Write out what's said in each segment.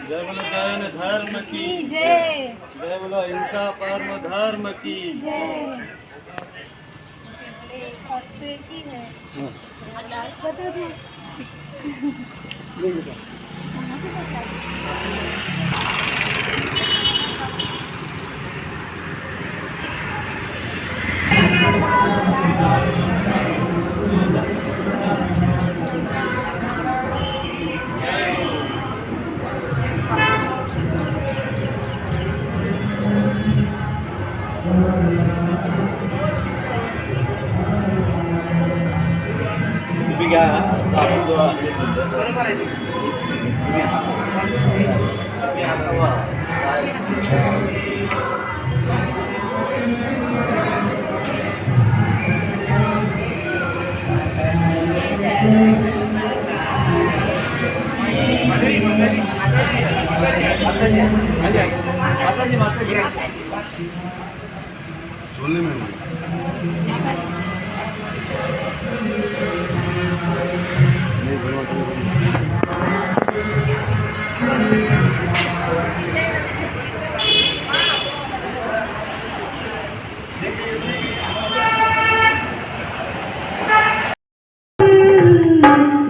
जय बोलो जैन धर्म की जय। जय बोलो अहिंसा परम धर्म की जय। बता दो। क्या आपण जो बरोबर आहे माताजी माताजी सुनने में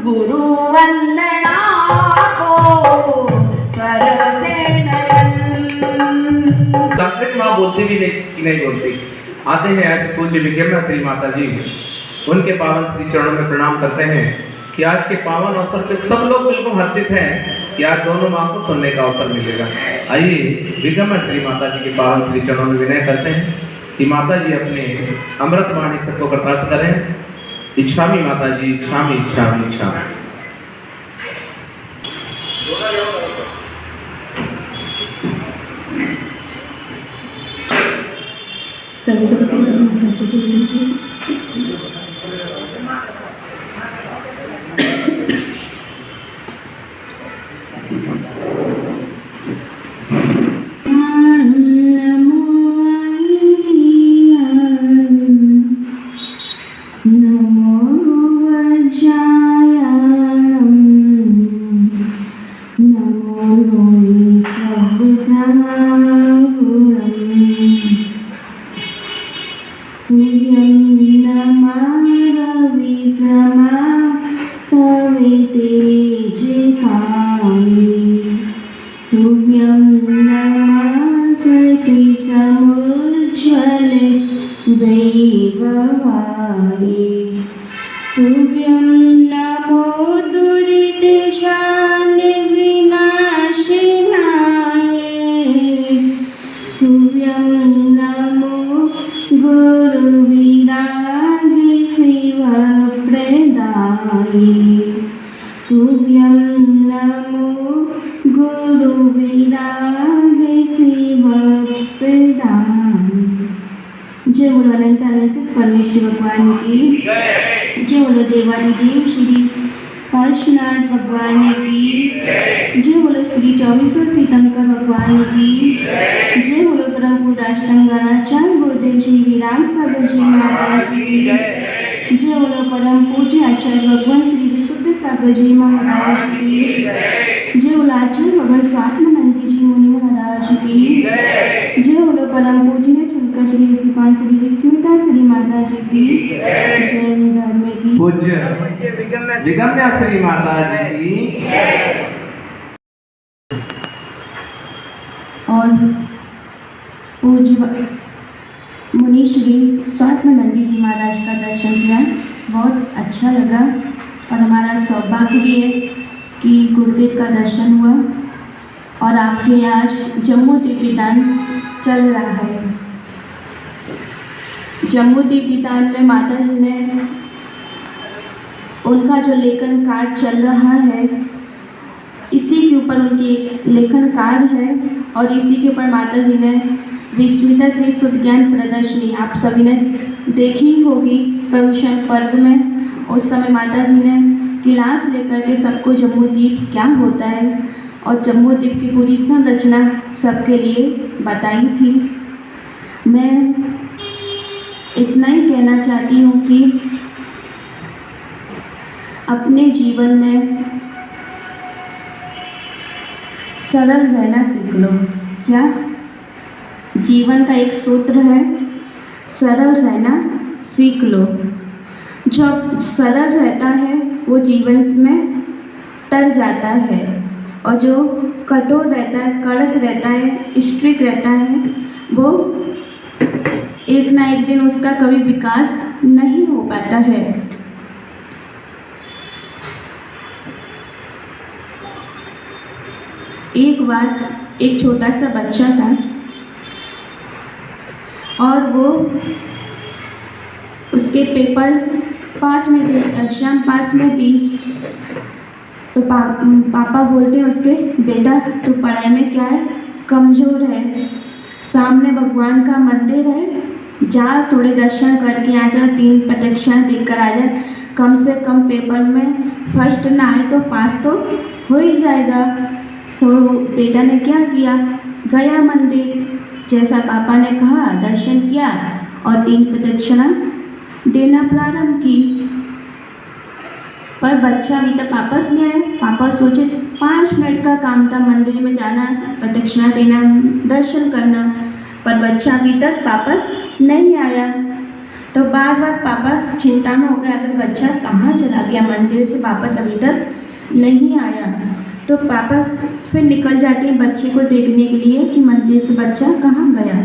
गुरु वंदना को कर से नयन। संस्कृत माँ बोलती भी नहीं बोलती। आते हैं ऐसे पूज्य विज्ञान श्री माता जी, उनके पावन श्री चरणों में प्रणाम करते हैं कि आज के पावन अवसर पे सब लोग बिल्कुल हर्षित हैं कि आज दोनों माँ को सुनने का अवसर मिलेगा। आइए विज्ञान श्री माता जी के पावन श्री चरणों में विनय करते हैं कि माता जी अपने अमृत वाणी सबको कृतार्थ करें। इच्छामी माता जी, इच्छामी इच्छामी इच्छामी। तुभ्यं नमो दुरितशान्ति विनाशिनाय। तुभ्यं नमो गुरुविराग शिवप्रदाय। तुभ्यं नमो गुरुविराग शिवप्रदाय। जय बोलो अनंत परमेश्वर भगवान की जय बोलो देवादिदेव श्री पार्श्वनाथ भगवान की जय बोलो श्री चौबीसों तीर्थंकर भगवान की जय बोलो परम पूज्य अष्टांगाचार्य गुरुदेव श्री वीराम सागर जी महाराज की जय बोलो परम पूज्य आचार्य भगवान श्री विशुद्ध सागर जी महाराज की जय बोलो आचार्य भगवान स्वात्मानंद जी मुनि महाराज की जय बोलो परम पूज्य चुनका श्री सिपान श्री विस्मिता श्री माता जी की जय धर्म की पूज्य विगम्या श्री माता जी की और पूज्य मुनि श्री स्वात्मानंदी जी महाराज का दर्शन किया, बहुत अच्छा लगा। और हमारा सौभाग्य भी है कि गुरुदेव का दर्शन हुआ और आपके यहाँ आज जम्मू दीपदान चल रहा है। जम्मू दीपदान में माता जी ने उनका जो लेखन कार्य चल रहा है, इसी के ऊपर उनकी लेखन कार्य है और इसी के ऊपर माता जी ने विस्मिता श्री शुद्ध ज्ञान प्रदर्शनी आप सभी ने देखी होगी प्रवचन पर्व में। उस समय माता जी ने क्लास लेकर के सबको जम्बूद्वीप क्या होता है और जम्बूद्वीप की पूरी संरचना सबके लिए बताई थी। मैं इतना ही कहना चाहती हूँ कि अपने जीवन में सरल रहना सीख लो। क्या? जीवन का एक सूत्र है, सरल रहना सीख लो। जो सरल रहता है वो जीवन में तर जाता है, और जो कठोर रहता है, कड़क रहता है, स्ट्रिक्ट रहता है, वो एक ना एक दिन उसका कभी विकास नहीं हो पाता है। एक बार एक छोटा सा बच्चा था और वो उसके पेपर पास में थे, एग्जाम पास में थी। तो पापा बोलते हैं उसके, बेटा तू पढ़ाई में क्या है, कमज़ोर है, सामने भगवान का मंदिर है, जा थोड़े दर्शन करके आ जा, 3 प्रदक्षिणा देकर आ जा, कम से कम पेपर में फर्स्ट ना आए तो पास तो हो ही जाएगा। तो बेटा ने क्या किया, गया मंदिर, जैसा पापा ने कहा दर्शन किया और 3 प्रदक्षिणा देना प्रारंभ की। पर बच्चा अभी तक वापस नहीं आया। पापा सोचे 5 मिनट का काम था, मंदिर में जाना, प्रदक्षिणा देना, दर्शन करना, पर बच्चा अभी तक वापस नहीं आया। तो बार बार पापा चिंता में हो गया, अगर बच्चा कहाँ चला गया, मंदिर से वापस अभी तक नहीं आया। तो पापा फिर निकल जाते हैं बच्चे को देखने के लिए कि मंदिर से बच्चा कहाँ गया,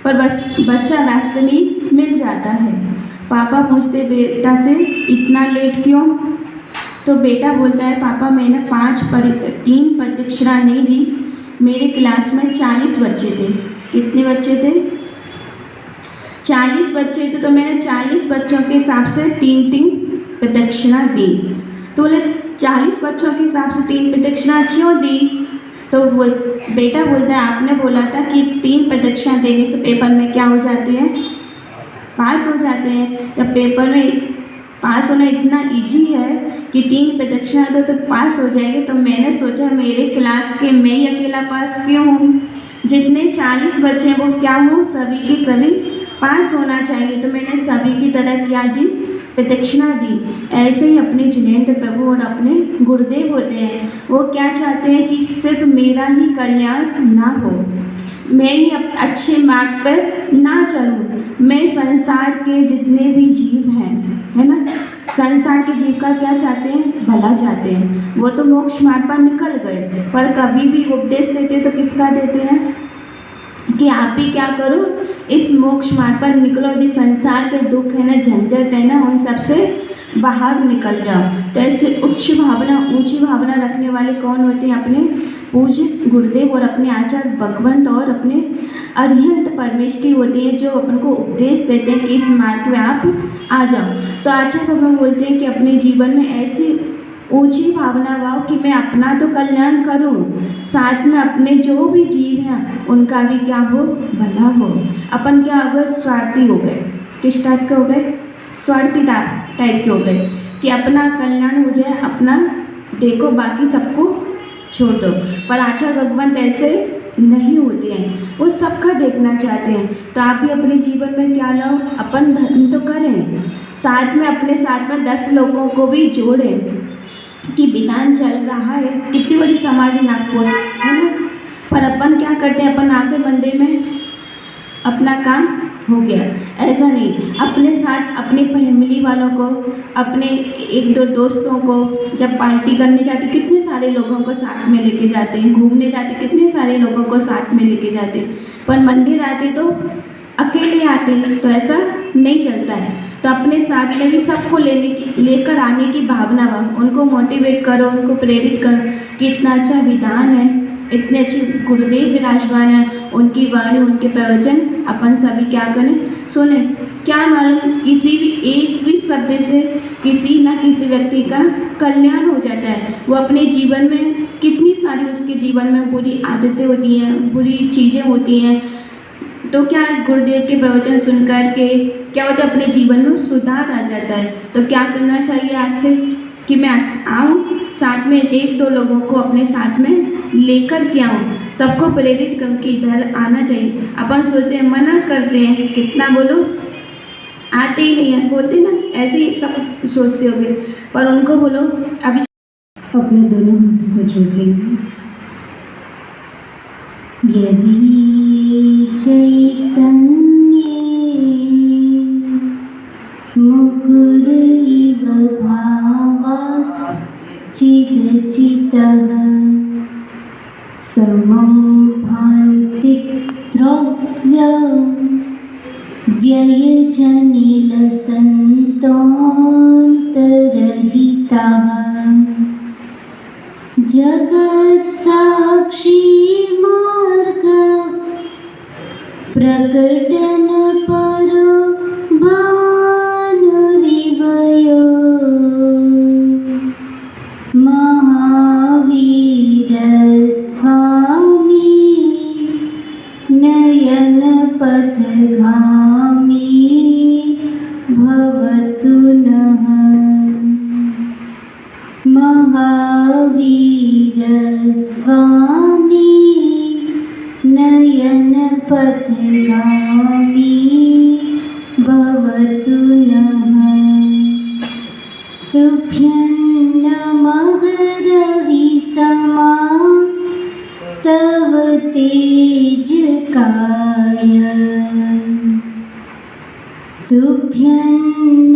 पर बस बच्चा रास्ते में मिल जाता है। पापा पूछते बेटा से इतना लेट क्यों? तो बेटा बोलता है, पापा मैंने 3 प्रदक्षिणा नहीं दी, मेरे क्लास में 40 बच्चे थे। कितने बच्चे थे? 40 बच्चे थे, तो मैंने 40 बच्चों के हिसाब से 3-3 प्रदक्षिणा दी। तो बोले 40 बच्चों के हिसाब से 3 प्रदक्षिणा क्यों दी? तो बेटा बोलता है, आपने बोला था कि 3 प्रदक्षिणा देने से पेपर में क्या हो जाते हैं, पास हो जाते हैं। जब पेपर में पास होना इतना इजी है कि 3 प्रदक्षिणा दो तो पास हो जाएंगे, तो मैंने सोचा मेरे क्लास के मैं ही अकेला पास क्यों हूँ, जितने 40 बच्चे हैं वो क्या हूँ, सभी के सभी पास होना चाहिए। तो मैंने सभी की तरह क्या दी, प्रदक्षिणा दी। ऐसे ही अपने जिनेंद्र प्रभु और अपने गुरुदेव होते हैं, वो क्या चाहते हैं कि सिर्फ मेरा ही कल्याण ना हो, मैं ही अच्छे मार्ग पर ना चलूँ, मैं संसार के जितने भी जीव हैं, है ना, संसार के जीव का क्या चाहते हैं, भला चाहते हैं। वो तो मोक्ष मार्ग पर निकल गए, पर कभी भी उपदेश देते हैं तो किसका देते हैं कि आप भी क्या करो, इस मोक्ष मार्ग पर निकलो, भी संसार के दुख है ना, झंझट है ना, उन सबसे बाहर निकल जाओ। तो ऐसे उच्च भावना, ऊंची भावना रखने वाले कौन होते हैं? अपने पूज्य गुरुदेव और अपने आचार्य भगवंत और अपने अरिहंत परमेष्ठी होते हैं, जो अपन को उपदेश देते हैं कि इस मार्ग में आप आ जाओ। तो आचार्य भगवान बोलते हैं कि अपने जीवन में ऐसी ऊंची भावना वाओ कि मैं अपना तो कल्याण करूं, साथ में अपने जो भी जीव हैं उनका भी क्या हो, भला हो। अपन क्या हो गए, स्वार्थी हो गए। किस टाइप के हो गए? स्वार्थी टाइप के हो गए कि अपना कल्याण हो जाए, अपना देखो, बाकी सबको छोड़ दो। पर आचार्य भगवंत ऐसे नहीं होते हैं, वो सबका देखना चाहते हैं। तो आप भी अपने जीवन में क्या लाओ, अपन धर्म तो करें, साथ में अपने साथ में 10 लोगों को भी जोड़ें कि विधान चल रहा है, कितनी बड़ी समाज है नागपुर, है ना, पर अपन क्या करते हैं, अपन आके मंदिर में अपना काम हो गया। ऐसा नहीं, अपने साथ अपनी फैमिली वालों को, अपने 1-2 दोस्तों को जब पार्टी करने जाते, कितने सारे लोगों को साथ में लेके जाते हैं, घूमने जाते कितने सारे लोगों को साथ में लेके जाते हैं, पर मंदिर आते तो अकेले आते हैं। तो ऐसा नहीं चलता है। तो अपने साथ में भी सबको लेकर आने की भावना हो, उनको मोटिवेट करो, उनको प्रेरित करो कि इतना अच्छा विधान है, इतने अच्छे गुरुदेव विराजमान हैं, उनकी वाणी, उनके प्रवचन अपन सभी क्या करें, सुने। क्या मालूम किसी भी एक भी शब्द से किसी न किसी व्यक्ति का कल्याण हो जाता है। वो अपने जीवन में कितनी सारी उसके जीवन में बुरी आदतें होती हैं, बुरी चीज़ें होती हैं, तो क्या गुरुदेव के प्रवचन सुनकर के क्या होता है, अपने जीवन में सुधार आ जाता है। तो क्या करना चाहिए आज से कि मैं आऊँ, साथ में 1-2 लोगों को अपने साथ में लेकर के आऊँ, सबको प्रेरित करूँ कि इधर आना चाहिए। अपन सोचते हैं, मना करते हैं, कितना बोलो, आते ही नहीं है, बोलते ना, ऐसे ही सब सोचते होंगे, पर उनको बोलो अभी। अपने दोनों हाथों को जोड़ लेंगे यदि चैतन्ये मुकुर इव भावाश्चिदचितः समं भान्ति द्रव्य व्ययजनिलसन्तोऽन्तरहितः जगत्साक्षी मार्ग प्रकटन परो भानुरिवयो महावीर स्वामी नयन पथगामी भवतु नः महावीर स्वामी नयन पथगामी भवतु नः तुभ्यं नमः रविसमा तव तेजकाय तुभ्यं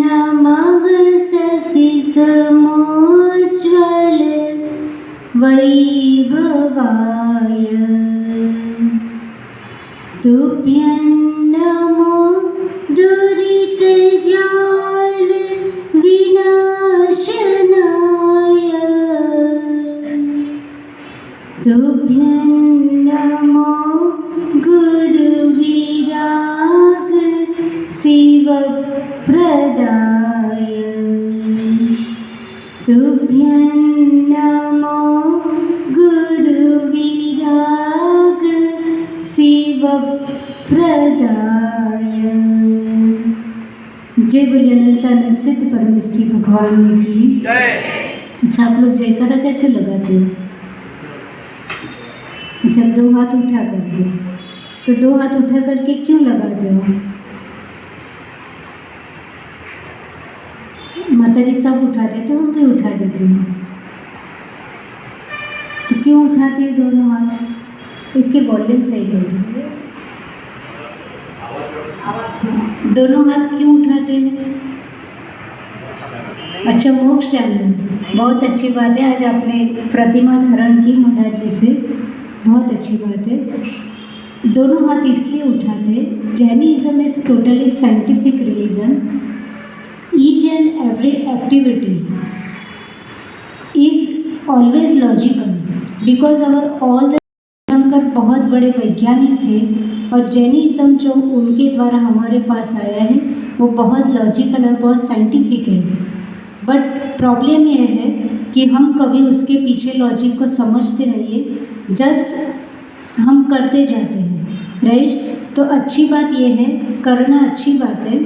नमः शशिसमोज्ज्वल वैभवाय तुभ्यं नमो दुरितजाल विनाशनाय तुभ्यं नमो गुरुविराग शिवप्रदाय तुभ्यं नमो गुरुविराग शिवप्रदाय। जय बोले अनंतानंद सिद्ध परमेष्ठी भगवान की जय। अच्छा, आप लोग जयकारा कैसे लगाते हो? जब दो हाथ उठा करके, तो दो हाथ उठा करके क्यों लगाते हो? माता जी सब उठाते थे, हम भी उठा देते हैं, तो क्यों उठाते हैं दोनों हाथ? इसके वॉल्यूम सही कर दीजिए। दोनों हाथ क्यों उठाते हैं? अच्छा, मोक्ष जानना, बहुत अच्छी बात है। आज आपने प्रतिमा धारण की महाराज जी से, बहुत अच्छी बात है। दोनों हाथ इसलिए उठाते, Jainism is totally scientific religion. Each and every activity is always logical because our all the Shankar बहुत बड़े वैज्ञानिक थे, और जैनिज्म जो उनके द्वारा हमारे पास आया है वो बहुत लॉजिकल और बहुत साइंटिफिक है। बट प्रॉब्लम यह है कि हम कभी उसके पीछे लॉजिक को समझते नहीं है, जस्ट हम करते जाते हैं, राइट। तो अच्छी बात यह है, करना अच्छी बात है,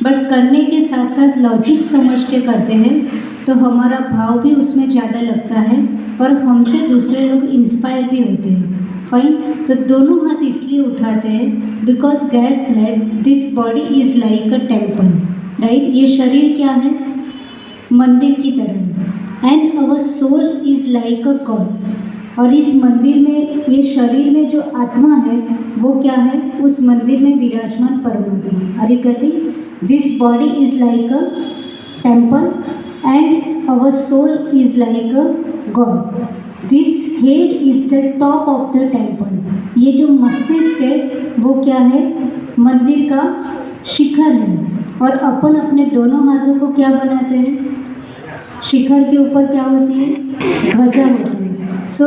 बट करने के साथ साथ लॉजिक समझ के करते हैं तो हमारा भाव भी उसमें ज़्यादा लगता है और हमसे दूसरे लोग इंस्पायर भी होते हैं। फाइन। तो दोनों हाथ इसलिए उठाते हैं because guess that this body is like a temple, right. ये शरीर क्या है? मंदिर की तरह, and our soul is like a god. और इस मंदिर में, ये शरीर में जो आत्मा है वो क्या है? उस मंदिर में विराजमान परमात्मा। Are you getting? This body is like a temple and our soul is like a god. This head is the top of the temple. ये जो मस्तिष्क है वो क्या है? मंदिर का शिखर है। और अपन अपने दोनों हाथों को क्या बनाते हैं? शिखर के ऊपर क्या होती है? ध्वजा होती है। So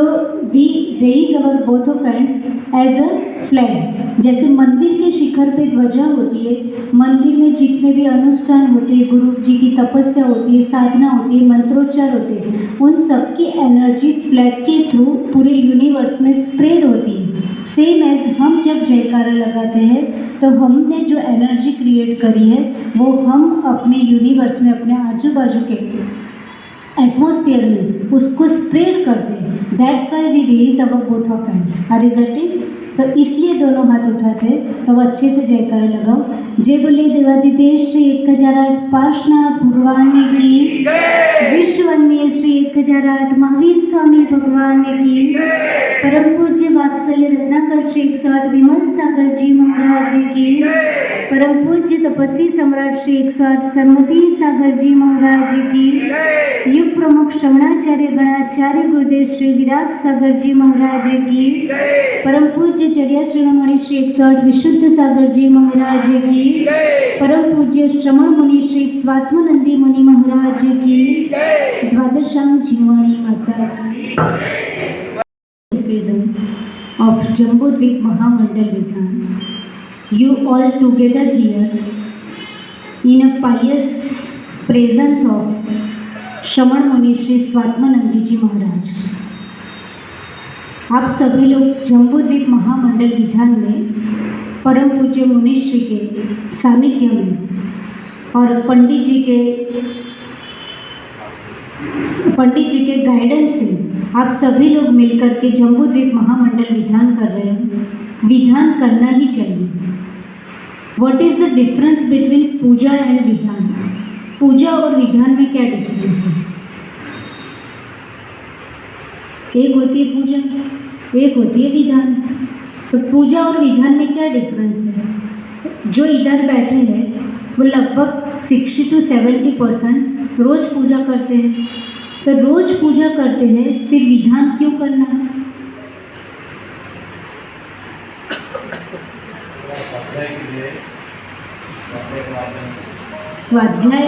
we raise our both of hands as a flag. जैसे मंदिर के शिखर पे ध्वजा होती है, मंदिर में जितने भी अनुष्ठान होते हैं, गुरु जी की तपस्या होती है, साधना होती है, मंत्रोच्चार होते हैं, उन सब की एनर्जी फ्लैग के थ्रू पूरे यूनिवर्स में स्प्रेड होती है। सेम एज हम जब जयकारा लगाते हैं तो हमने जो एनर्जी क्रिएट करी है वो हम अपने यूनिवर्स में, अपने आजू बाजू के एटमॉस्फेयर में उसको स्प्रेड करते हैं। That's why we raise our both of hands. Are you getting? तो इसलिए दोनों हाथ उठाते तो अच्छे से जयकारा लगाओ। जय बोले देवादिदेव श्री 1008 पार्श्वनाथ भगवान की, विश्ववंदनीय श्री 1008 महावीर स्वामी भगवान की, परम पूज्य वात्सल्य रत्नाकर श्री 108 विमल सागर जी महाराज की, परम पूज्य तपस्वी सम्राट श्री 108 सरमती सागर जी महाराज की, युग प्रमुख श्रवणाचार्य गणाचार्य गुरुदेव श्री विराट सागर जी महाराज की, परम पूज्य चढ़िया श्रीमणि श्री 108 विशुद्ध सागर जी महाराज की, परम पूज्य श्रवण मुनि श्री स्वात्मानंदी मुनि महाराज की, द्वादशांग जीवाणी माता of Jambudvip Mahamandal Vidhan. You all together here in a pious presence of श्रवण मुनि श्री स्वात्मानंदी जी महाराज। आप सभी लोग जम्बूद्वीप महामंडल विधान में परम पूज्य मुनिश्री के सानिध्य में और पंडित जी के गाइडेंस से आप सभी लोग मिलकर के जम्बूद्वीप महामंडल विधान कर रहे हैं। विधान करना ही चाहिए। What is the difference between puja and vidhan? Puja और विधान में क्या डिफरेंस है? एक होती है पूजा, एक होती है विधान। तो पूजा और विधान में क्या डिफरेंस है? जो इधर बैठे हैं वो लगभग 60 to 70% रोज पूजा करते हैं। तो रोज पूजा करते हैं, फिर विधान क्यों करना? स्वाध्याय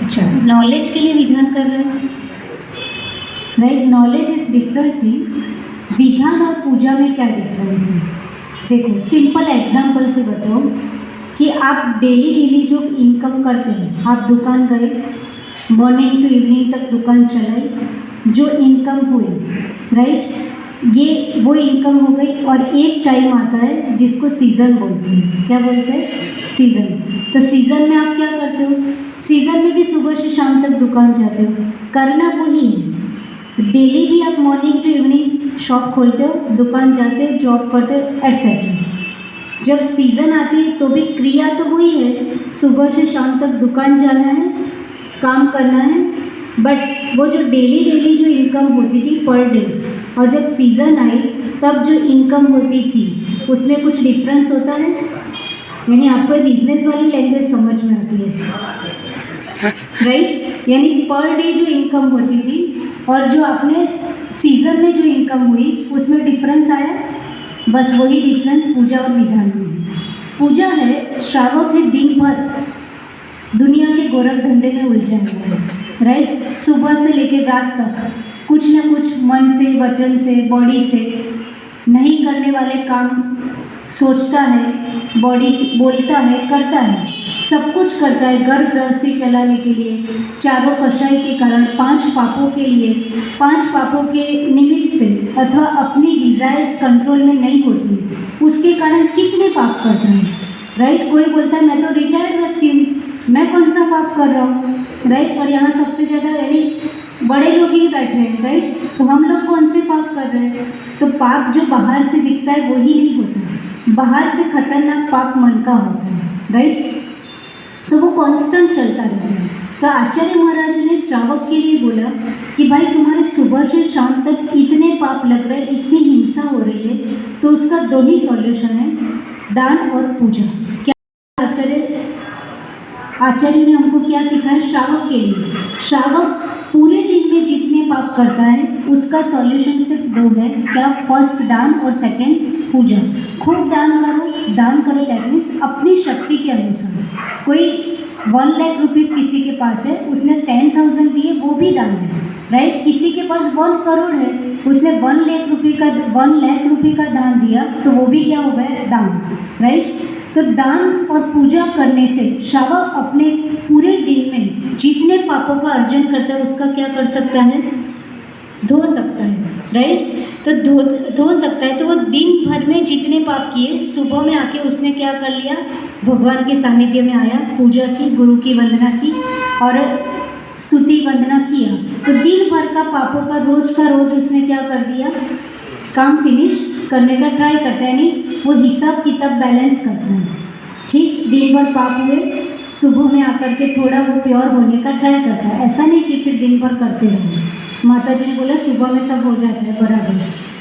अच्छा, नॉलेज के लिए विधान कर रहे हैं, right? Knowledge is different thing. विधान और पूजा में क्या डिफरेंस है? देखो, सिंपल एग्जांपल से बताओ कि आप डेली जो इनकम करते हैं, आप दुकान गए, मॉर्निंग टू इवनिंग तक दुकान चलाई, जो इनकम हुई, राइट, ये वो इनकम हो गई। और एक टाइम आता है जिसको सीज़न बोलते हैं। क्या बोलते हैं? सीज़न। तो सीज़न में आप क्या करते हो? सीज़न में भी सुबह से शाम तक दुकान जाते हो, करना वही है। डेली भी आप मॉर्निंग टू इवनिंग शॉप खोलते हो, दुकान जाते हो, जॉब करते हो, एटसेट्रा। जब सीज़न आती है तो भी क्रिया तो वही है, सुबह से शाम तक दुकान जाना है, काम करना है। बट वो जो डेली जो इनकम होती थी पर डे, और जब सीज़न आई तब जो इनकम होती थी उसमें कुछ डिफरेंस होता है। यानी आपको बिजनेस वाली लैंग्वेज समझ में आती है, राइट? यानी पर डे जो इनकम होती थी और जो आपने सीज़न में जो इनकम हुई उसमें डिफरेंस आया। बस वही डिफरेंस पूजा और विधान में है। पूजा है, श्रावक है दिन भर दुनिया के गोरख धंधे में उलझा हुआ है, राइट? सुबह से लेकर रात तक कुछ ना कुछ मन से, वचन से, बॉडी से नहीं करने वाले काम सोचता है, बॉडी से बोलता है, करता है, सब कुछ करता है घर गृहस्थी चलाने के लिए, चारों कषाय के कारण, 5 पापों के लिए, 5 पापों के निमित्त से, अथवा अपनी डिजायर्स कंट्रोल में नहीं होती उसके कारण कितने पाप करता है, राइट? कोई बोलता है मैं तो रिटायर्ड व्यक्ति हूँ, मैं कौन सा पाप कर रहा हूँ, राइट? और यहाँ सबसे ज़्यादा यानी बड़े लोग ही बैठे हैं, राइट? तो हम लोग कौन से पाप कर रहे हैं? तो पाप जो बाहर से दिखता है वही नहीं होता, बाहर से खतरनाक पाप मन का होता है, राइट? तो वो कांस्टेंट चलता रहता है। तो आचार्य महाराज ने श्रावक के लिए बोला कि भाई तुम्हारे सुबह से शाम तक इतने पाप लग रहे हैं, इतनी हिंसा हो रही है, तो उसका 2 ही सॉल्यूशन है, दान और पूजा। क्या आचार्य ने हमको क्या सिखाया? श्रावक के लिए, श्रावक पूरे दिन में जितने पाप करता है उसका सॉल्यूशन सिर्फ 2 है। क्या? फर्स्ट दान और सेकंड पूजा। खूब दान करो, दैट मीन्स अपनी शक्ति के अनुसार। कोई 1 लाख रुपीज़ किसी के पास है, उसने 10,000 दिए, वो भी दान है, राइट? किसी के पास 1 करोड़ है, उसने 1 लाख रुपये का दान दिया, तो वो भी क्या हो गया? दान, राइट? तो दान और पूजा करने से श्रावक अपने पूरे दिन में जितने पापों का अर्जन करता है उसका क्या कर सकता है? धो सकता है, राइट? तो धो सकता है। तो वो दिन भर में जितने पाप किए, सुबह में आके उसने क्या कर लिया? भगवान के सानिध्य में आया, पूजा की, गुरु की वंदना की, और स्तुति वंदना किया, तो दिन भर का पापों का रोज उसने क्या कर दिया, काम फिनिश करने का ट्राई करता है, यानी वो हिसाब किताब बैलेंस करता है। ठीक, दिन भर पाप हुए, सुबह में आकर के थोड़ा वो प्योर होने का ट्राई करता है। ऐसा नहीं कि फिर दिन भर करते रहो। माता जी ने बोला सुबह में सब हो जाता है बराबर,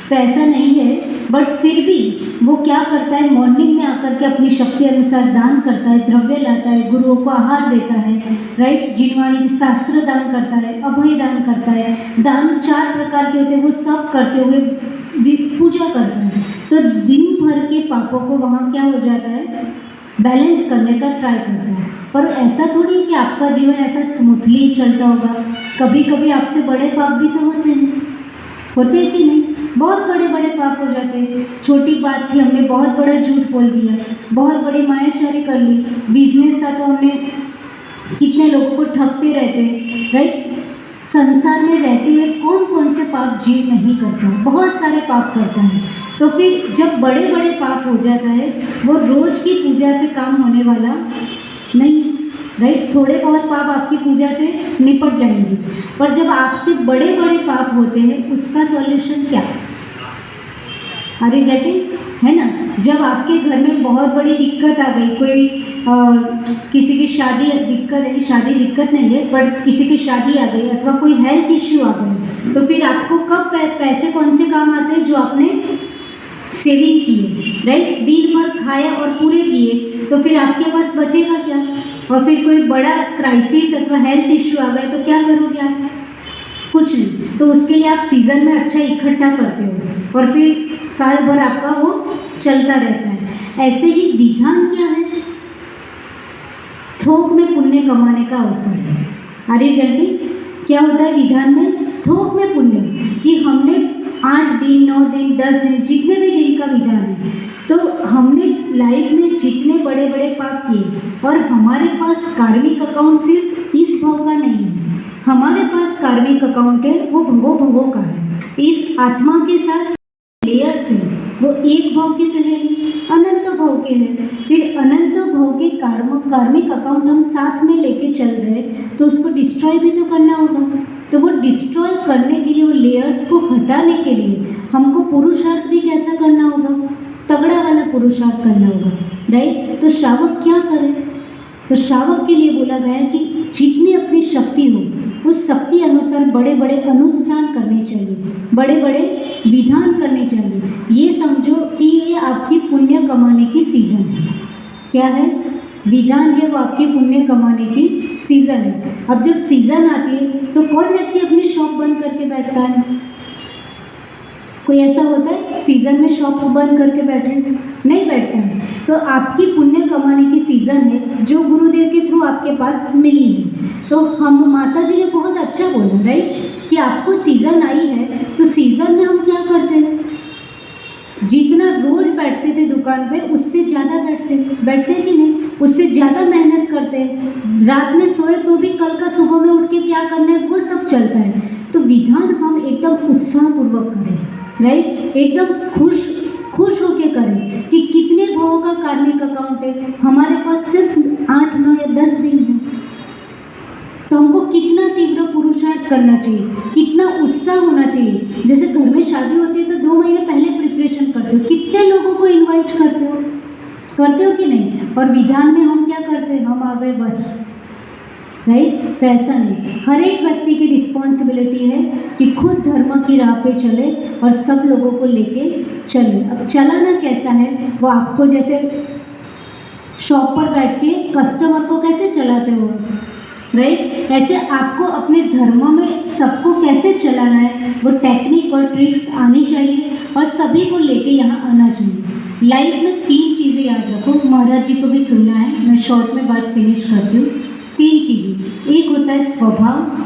तो ऐसा नहीं है। बट फिर भी वो क्या करता है, मॉर्निंग में आकर के अपनी शक्ति अनुसार दान करता है, द्रव्य लाता है, गुरुओं को आहार देता है, राइट, जिनवाणी शास्त्र दान करता है, अभय दान करता है। दान 4 प्रकार के होते हैं, वो सब करते हुए पूजा करता है। तो दिन भर के पापों को वहाँ क्या हो जाता है, बैलेंस करने का ट्राई करता है। पर ऐसा थोड़ी कि आपका जीवन ऐसा स्मूथली चलता होगा। कभी कभी आपसे बड़े पाप भी तो होते हैं कि नहीं? बहुत बड़े बड़े पाप हो जाते हैं। छोटी बात थी, हमने बहुत बड़ा झूठ बोल दिया, बहुत बड़ी मायाचारी कर ली, बिजनेस था तो हमने कितने लोगों को ठगते रहते हैं, राइट। संसार में रहते हुए कौन कौन से पाप जीव नहीं करता, बहुत सारे पाप करता है। तो फिर जब बड़े बड़े पाप हो जाता है, वो रोज की पूजा से काम होने वाला नहीं, राइट। थोड़े बहुत पाप आपकी पूजा से निपट जाएंगे, पर जब आपसे बड़े बड़े पाप होते हैं, उसका सॉल्यूशन क्या? अरे गेटिंग, है ना। जब आपके घर में बहुत बड़ी दिक्कत आ गई, कोई किसी की शादी दिक्कत है, शादी दिक्कत नहीं है, बट किसी की शादी आ गई अथवा कोई हेल्थ इश्यू आ गई, तो फिर आपको कब पैसे कौन से काम आते हैं? जो आपने सेविंग किए, राइट, दिन भर खाया और पूरे किए, तो फिर आपके पास बचेगा क्या? और फिर कोई बड़ा क्राइसिस अथवा हेल्थ इश्यू आ गए तो क्या करोगे आप? कुछ नहीं। तो उसके लिए आप सीज़न में अच्छा इकट्ठा करते हो और फिर साल भर आपका वो चलता रहता है। ऐसे ही विधान क्या है? थोक में पुण्य कमाने का अवसर है। अरे गलती क्या होता है विधान में? थोक में पुण्य, कि हमने 8 दिन 9 दिन 10 दिन जितने भी दिन का विधान है, तो हमने लाइफ में जितने बड़े बड़े पाप किए, और हमारे पास कार्मिक अकाउंट सिर्फ इस भाव का नहीं है, हमारे पास कार्मिक अकाउंट है वो भवों का है। इस आत्मा के साथ लेयर्स है, वो एक भाव के तो है, अनंत भाव के हैं। फिर अनंत भाव के कार्मिक अकाउंट हम साथ में लेके चल रहे, तो उसको डिस्ट्रॉय भी तो करना होगा। तो वो डिस्ट्रॉय करने के लिए, वो लेयर्स को हटाने के लिए हमको पुरुषार्थ भी कैसा करना होगा? तगड़ा वाला पुरुषार्थ करना होगा, राइट। तो श्रावक क्या करे? तो श्रावक के लिए बोला गया है कि जितनी अपनी शक्ति हो, उस शक्ति अनुसार बड़े बड़े अनुष्ठान करने चाहिए, बड़े बड़े विधान करने चाहिए। ये समझो कि ये आपकी पुण्य कमाने की सीज़न है। क्या है? विधान है, वो आपकी पुण्य कमाने की सीज़न है। अब जब सीज़न आती है तो कौन व्यक्ति अपनी शॉप बंद करके बैठता है? कोई ऐसा होता है सीज़न में शॉप बंद करके बैठे? नहीं बैठता है। तो आपकी पुण्य कमाने की सीज़न है, जो गुरुदेव के थ्रू आपके पास मिली है। तो हम, माता जी ने बहुत अच्छा बोला, राइट, कि आपको सीज़न आई है, तो सीज़न में हम क्या करते हैं? जितना रोज बैठते थे दुकान पे, उससे ज़्यादा बैठते कि नहीं? उससे ज़्यादा मेहनत करते हैं। रात में सोए तो भी कल का सुबह में उठ के क्या करना है, वो सब चलता है। तो विधान हम एकदम उत्साहपूर्वक करें, राइट, एकदम खुश होके करें कि कितने भावों का कार्मिक अकाउंट है, हमारे पास सिर्फ 8 9 या 10 दिन है। तो हमको कितना तीव्र पुरुषार्थ करना चाहिए, कितना उत्साह होना चाहिए। जैसे घर में शादी होती है तो 2 महीने पहले प्रिपरेशन करते हो, कितने लोगों को इनवाइट करते हो कि नहीं? और विधान में हम क्या करते हैं? हम आ गए बस, राइट। तो ऐसा नहीं, हर एक व्यक्ति की रिस्पॉन्सिबिलिटी है कि खुद धर्म की राह पे चले और सब लोगों को लेके चले। अब चलाना कैसा है, वो आपको जैसे शॉप पर बैठ के कस्टमर को कैसे चलाते हो, राइट, ऐसे आपको अपने धर्म में सबको कैसे चलाना है, वो टेक्निक और ट्रिक्स आनी चाहिए और सभी को लेके यहाँ आना चाहिए। लाइफ में 3 चीज़ें याद रखो, महाराज जी को भी सुनना है, मैं शॉर्ट में बात फिनिश करती हूँ। 3 चीज़ें, एक होता है स्वभाव,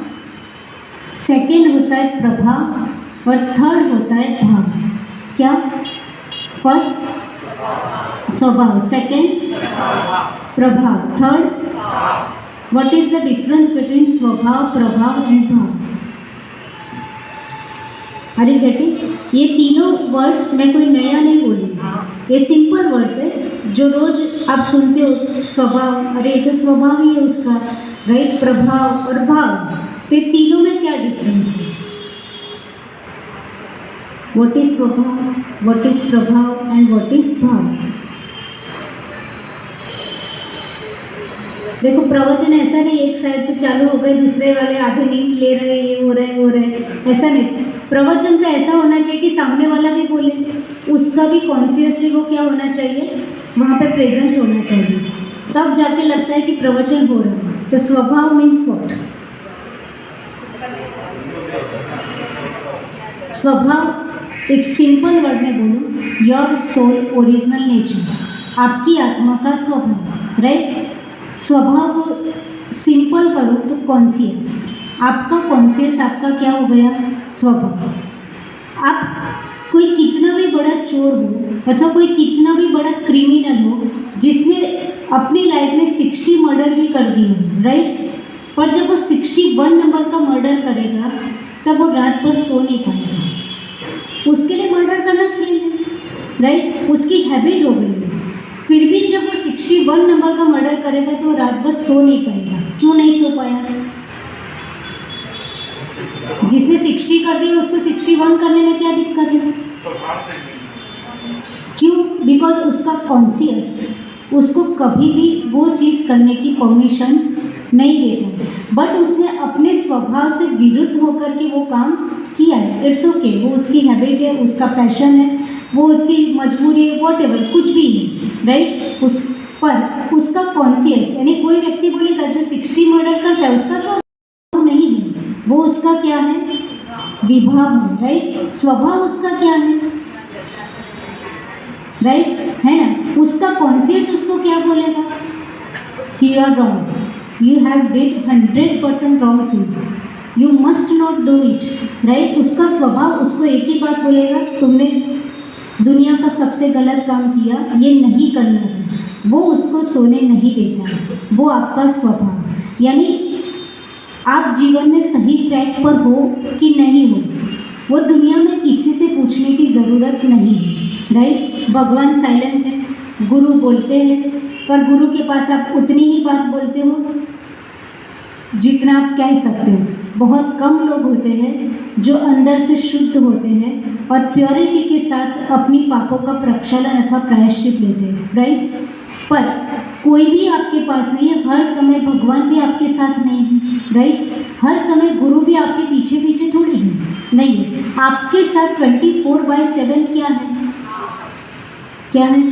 सेकंड होता है प्रभाव और थर्ड होता है भाव। क्या? फर्स्ट स्वभाव, सेकंड प्रभाव, third what is the difference between स्वभाव, प्रभाव एंड भाव? अरे गेटिंग, ये तीनों वर्ड्स मैं कोई नया नहीं बोली, ये सिंपल वर्ड्स है जो रोज आप सुनते हो। स्वभाव, अरे ये तो स्वभाव ही है उसका, राइट, प्रभाव और भाव, तो ये तीनों में क्या डिफरेंस है? व्हाट इज स्वभाव, व्हाट इज प्रभाव एंड व्हाट इज भाव? देखो, प्रवचन ऐसा नहीं एक साइड से चालू हो गए, दूसरे वाले आधे नींद ले रहे, ये हो रहा है वो रहा है, ऐसा नहीं। प्रवचन तो ऐसा होना चाहिए कि सामने वाला भी बोले, उसका भी कॉन्शियसली वो क्या होना चाहिए, वहाँ पे प्रेजेंट होना चाहिए, तब जाके लगता है कि प्रवचन हो रहा है। तो स्वभाव मीन्स व्हाट? स्वभाव एक सिंपल वर्ड में बोलूँ, योर सोल ओरिजिनल नेचर, आपकी आत्मा का स्वभाव, राइट। स्वभाव को सिंपल करो तो कॉन्शियस, आपका कॉन्शियस आपका क्या हो गया? स्वभाव। आप कोई कितना भी बड़ा चोर हो अथवा कोई कितना भी बड़ा क्रिमिनल हो जिसने अपनी लाइफ में 60 मर्डर भी कर दिए, राइट, पर जब वो 61 नंबर का मर्डर करेगा तब वो रात भर सो नहीं पाएगा। उसके लिए मर्डर करना खेल है, राइट, उसकी हैबिट हो गई है। फिर भी जब वो 61 नंबर का मर्डर करेगा तो वो रात भर सो नहीं पाएगा। क्यों नहीं सो पाया? जिसने 60 कर दिया उसको 61 करने में क्या दिक्कत है? क्यों? बिकॉज उसका कॉन्शियस उसको कभी भी वो चीज़ करने की परमिशन नहीं देता, बट उसने अपने स्वभाव से विरुद्ध होकर के वो काम किया है। इट्स ओके, वो उसकी हैबिट है, उसका पैशन है, वो उसकी मजबूरी है, वॉट एवर, कुछ भी है, राइट। उस पर उसका कॉन्शियस, यानी कोई व्यक्ति बोलेगा जो 60 मर्डर करता है उसका स्वभाव नहीं है, वो उसका क्या है? विभाव है, राइट। स्वभाव उसका क्या है? राइट, है ना। उसका कॉन्शियस उसको क्या बोलेगा कि you are wrong, you have did 100% wrong thing, you must not do it, right. उसका स्वभाव उसको एक ही बात बोलेगा, तुमने दुनिया का सबसे गलत काम किया, ये नहीं करना था। वो उसको सोने नहीं देता, वो आपका स्वभाव। यानी आप जीवन में सही ट्रैक पर हो कि नहीं हो, वो दुनिया में किसी से पूछने की ज़रूरत नहीं है, राइट। भगवान साइलेंट है, गुरु बोलते हैं, पर गुरु के पास आप उतनी ही बात बोलते हो जितना आप कह सकते हो। बहुत कम लोग होते हैं जो अंदर से शुद्ध होते हैं और प्योरिटी के साथ अपनी पापों का प्रक्षालन अथवा प्रायश्चित लेते हैं, राइट। पर कोई भी आपके पास नहीं है, हर समय भगवान भी आपके साथ नहीं है, राइट। हर समय गुरु भी आपके पीछे पीछे थोड़ी है, नहीं है, आपके साथ 24/7 क्या है? क्या है?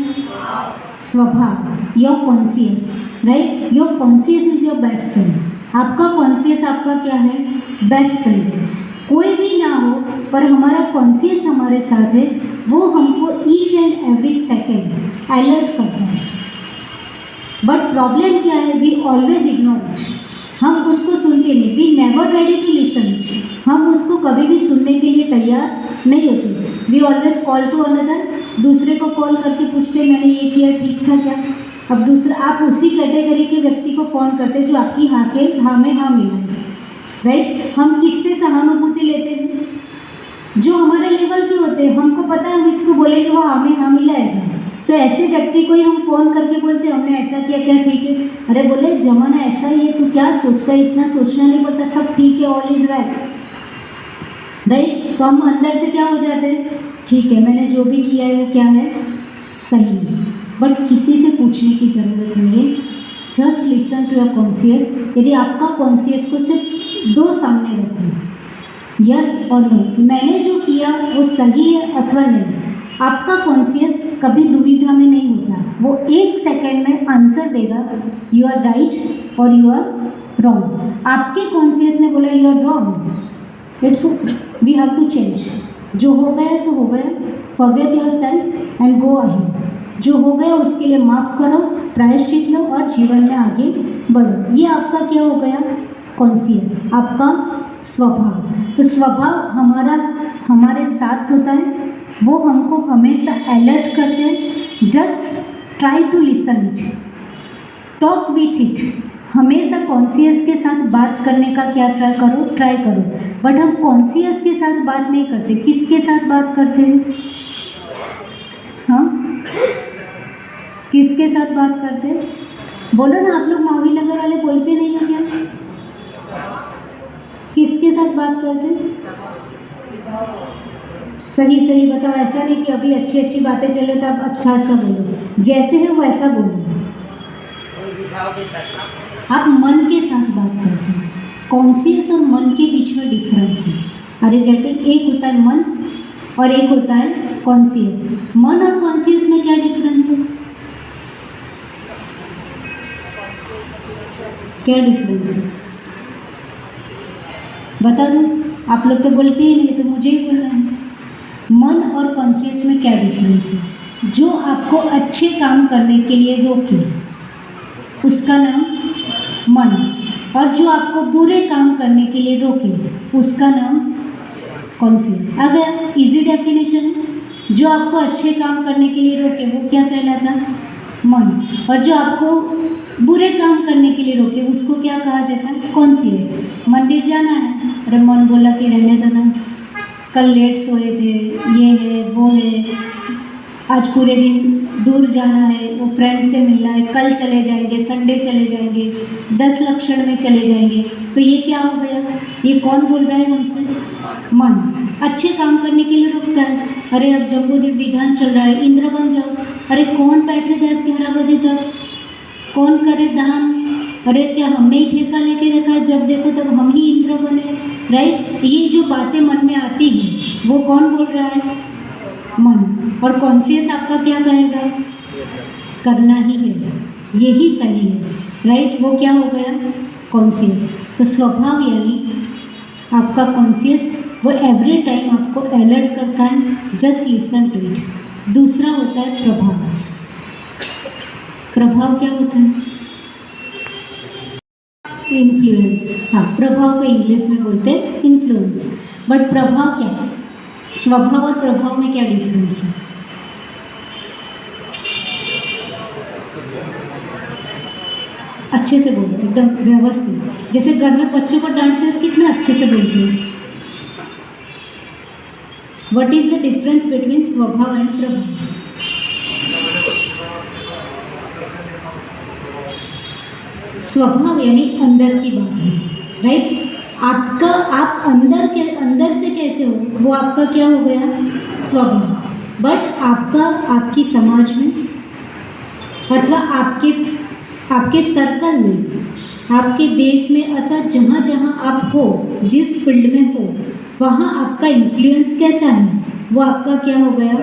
स्वभाव, your conscious, right. Your conscious is your best friend. आपका कॉन्शियस आपका क्या है? बेस्ट फ्रेंड है। कोई भी ना हो पर हमारा कॉन्शियस हमारे साथ है, वो हमको each and every second alert करता है। बट प्रॉब्लम क्या है? वी ऑलवेज इग्नोर इट, हम उसको सुनते नहीं, we never ready to listen it, हम उसको कभी भी सुनने के लिए तैयार नहीं होते। We always call to another, दूसरे को कॉल करके पूछते मैंने ये किया ठीक था क्या? अब दूसरा, आप उसी कैटेगरी के व्यक्ति को फ़ोन करते जो आपकी हाँ में हाँ मिलाएंगे, राइट। हम किससे सहानुभूति लेते हैं? जो हमारे लेवल के होते हैं, हमको पता है हम इसको बोलेंगे वो हाँ में हाँ मिलाएगा, तो ऐसे व्यक्ति को ही हम फ़ोन करके बोलते हैं हमने ऐसा किया क्या ठीक है? अरे बोले जमाना ऐसा ही है, तू क्या सोचता है, इतना सोचना नहीं पड़ता, सब ठीक है, ऑल इज वेल, राइट। तो हम अंदर से क्या हो जाते हैं? ठीक है, मैंने जो भी किया है वो क्या है? सही है। बट किसी से पूछने की ज़रूरत नहीं है, just listen to your conscious. यदि आपका कॉन्शियस को सिर्फ दो सामने रखो, यस और नो, मैंने जो किया वो सही है अथवा नहीं। आपका कॉन्शियस कभी दुविधा में नहीं होता, वो 1 सेकेंड में आंसर देगा, यू आर राइट और यू आर रॉन्ग। आपके कॉन्शियस ने बोला you are wrong, it's we have to change. जो हो गया सो हो गया, forget yourself and go ahead. जो हो गया उसके लिए माफ़ करो, प्रायश्चित लो और जीवन में आगे बढ़ो। ये आपका क्या हो गया? कॉन्शियस, आपका स्वभाव। तो स्वभाव हमारे साथ होता है, वो हमको हमेशा अलर्ट करते हैं। Just try to listen it, talk with it. हमेशा कॉन्शियस के साथ बात करने का क्या ट्राई करो। बट हम कॉन्शियस के साथ बात नहीं करते, किसके साथ बात करते हैं? हाँ, किसके साथ बात करते हैं? बोलो ना, आप लोग मावी नगर वाले बोलते नहीं हो क्या? किसके साथ बात करते? सही सही बताओ, ऐसा नहीं कि अभी अच्छी अच्छी बातें चले तो आप अच्छा अच्छा बोलो, जैसे है वैसा बोलो। आप मन के साथ बात करते हैं। कॉन्शियस और मन के बीच में डिफरेंस है। अरे गेट इट? एक होता है मन और एक होता है कॉन्शियस। मन और कॉन्शियस में क्या डिफरेंस है? क्या डिफरेंस है बता दो। आप लोग तो बोलते ही नहीं, तो मुझे ही बोलना है। मन और कॉन्शियस में क्या डिफरेंस है? जो आपको अच्छे काम करने के लिए रोके उसका नाम मन, और जो आपको बुरे काम करने के लिए रोके उसका नाम कॉन्शियस। अगर इजी डेफिनेशन है, जो आपको अच्छे काम करने के लिए रोके वो क्या कहलाता? मन। और जो आपको बुरे काम करने के लिए रोके उसको क्या कहा जाता है? कॉन्शियस। मंदिर जाना है, अरे मन बोला कि रहने दो ना, कल लेट सोए थे, ये है वो है, आज पूरे दिन दूर जाना है, वो फ्रेंड से मिलना है, कल चले जाएंगे, संडे चले जाएंगे, 10 लक्षण में चले जाएंगे। तो ये क्या हो गया? ये कौन बोल रहा है हमसे? मन। अच्छे काम करने के लिए रोकता है। अरे अब जम्बूद्वीप विधान चल रहा है, इंद्र बन जाओ। अरे कौन बैठे 10-11 बजे तक, कौन करे दान? अरे क्या हमने ही ठेका लेके रखा है, जब देखो तब हम ही इंद्र बने, राइट? ये जो बातें मन में आती हैं वो कौन बोल रहा है? मन। और कॉन्शियस आपका क्या कहेगा? करना ही है, यही सही है, राइट? वो क्या हो गया? कॉन्शियस। तो स्वभाव यानी आपका कॉन्शियस, वो एवरी टाइम आपको अलर्ट करता है, जस्ट लिसन टू इट। दूसरा होता है प्रभाव। प्रभाव क्या होता है? इन्फ्लुएंस। हाँ, प्रभाव को इंग्लिश में बोलते हैं इन्फ्लुएंस। बट प्रभाव क्या है? स्वभाव और प्रभाव में क्या डिफरेंस है? अच्छे से बोलते, एकदम व्यवस्थित। जैसे घर में बच्चों को डांटते हो कितना अच्छे से बोलते हो। What is the difference between स्वभाव एंड प्रभाव? स्वभाव यानी अंदर की बात है, राइट? आपका, आप अंदर से कैसे हो वो आपका क्या हो गया? स्वभाव। बट आपका, आपकी समाज में अथवा आपके सर्कल में, आपके देश में, अर्थात जहाँ जहाँ आप हो, जिस फील्ड में हो, वहाँ आपका इन्फ्लुएंस कैसा है वो आपका क्या हो गया?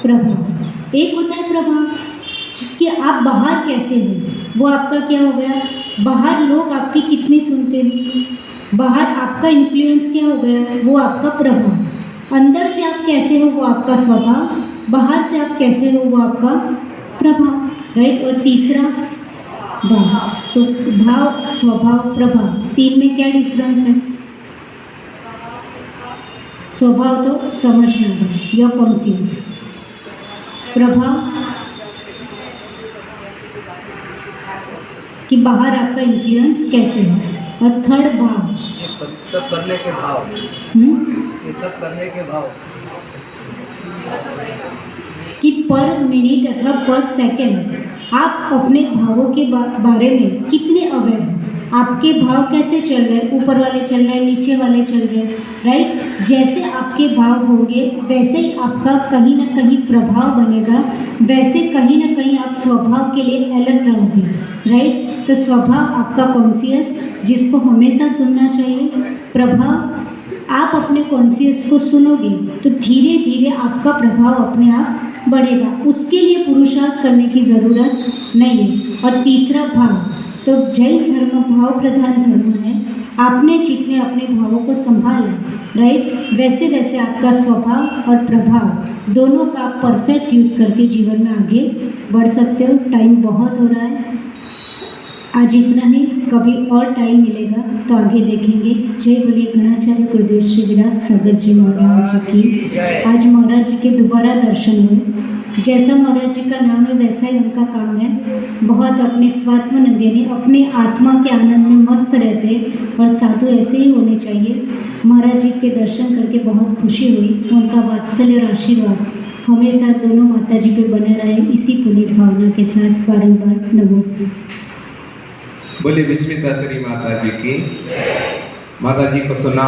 प्रभाव। एक होता है प्रभाव कि आप बाहर कैसे हो, वो आपका क्या हो गया? बाहर लोग आपकी कितनी सुनते हैं, बाहर आपका इन्फ्लुएंस क्या हो गया? वो आपका प्रभाव। अंदर से आप कैसे हो वो आपका स्वभाव, बाहर से आप कैसे हो वो आपका प्रभाव, राइट? और तीसरा भाव। तो भाव, स्वभाव, प्रभाव, तीन में क्या डिफरेंस है? स्वभाव तो समझना है, योर कॉन्शियस। प्रभाव कि बाहर आपका इन्फ्लुएंस कैसे है। और थर्ड भाव, सब करने के भाव, ये सब करने के भाव कि पर मिनट अथवा पर सेकंड आप अपने भावों के बारे में कितने अवेयर हैं। आपके भाव कैसे चल रहे हैं? ऊपर वाले चल रहे हैं, नीचे वाले चल रहे हैं, राइट? जैसे आपके भाव होंगे वैसे ही आपका कहीं ना कहीं प्रभाव बनेगा, वैसे कहीं ना कहीं आप स्वभाव के लिए अलर्ट रहोगे, राइट? तो स्वभाव आपका कॉन्शियस, जिसको हमेशा सुनना चाहिए। प्रभाव, आप अपने कॉन्शियस को सुनोगे तो धीरे धीरे आपका प्रभाव अपने आप बढ़ेगा, उसके लिए पुरुषार्थ करने की ज़रूरत नहीं है। और तीसरा भाव, तो जैन धर्म भाव प्रधान धर्म है। आपने जितने अपने भावों को संभाला, राइट, वैसे वैसे आपका स्वभाव और प्रभाव दोनों का आप परफेक्ट यूज़ करके जीवन में आगे बढ़ सकते हो। टाइम बहुत हो रहा है, आज इतना ही, कभी और टाइम मिलेगा तो आगे देखेंगे। जय बोलिए गणाचार्य गुरुदेव श्री विराट सागर जी महाराज जी की। आज महाराज जी के दोबारा दर्शन हुए। जैसा महाराज जी का नाम है वैसा ही उनका काम है। बहुत अपने स्वात्मानंद यानी अपने आत्मा के आनंद में मस्त रहते और साधु ऐसे ही होने चाहिए। महाराज जी के दर्शन करके बहुत खुशी हुई। उनका वात्सल्य और आशीर्वाद हमेशा दोनों माता जी पे बने रहे। इसी पुनीत भावना के साथ बारंबार नमस्ते। बोले विस्मिता श्री माता जी की। माता जी को सुना